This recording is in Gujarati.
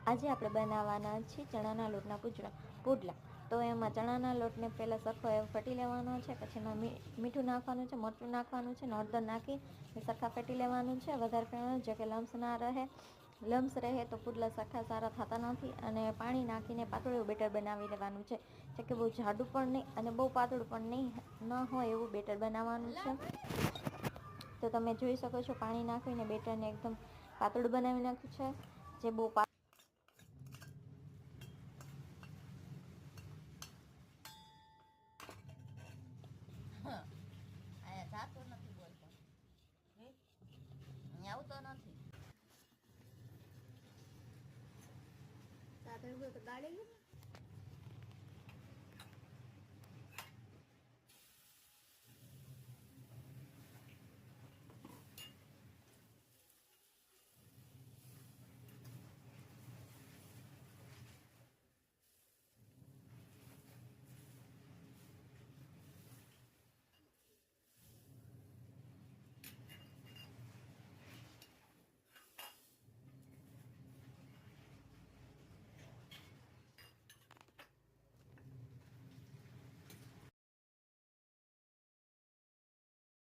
આજે આપણે બનાવવાના છે ચણાના લોટના પુડલા. તો એમાં ચણાના લોટને પહેલાં સરખો એવો ફેટી લેવાનો છે, પછી એમાં મીઠું નાખવાનું છે, મરચું નાખવાનું છે, હળદર નાખી સરખા ફેટી લેવાનું છે. વધારે ફેણવાનું છે કે લમ્સ ના રહે. લમ્સ રહે તો પુડલા સરખા સારા થતા નથી. અને પાણી નાખીને પાતળું એવું બેટર બનાવી લેવાનું છે, કે બહુ જાડું પણ નહીં અને બહુ પાતળું પણ નહીં ન હોય એવું બેટર બનાવવાનું છે. તો તમે જોઈ શકો છો પાણી નાખીને બેટરને એકદમ પાતળું બનાવી નાખ્યું છે. જે બહુ જાતો નથી બોલતો, આવતો નથી.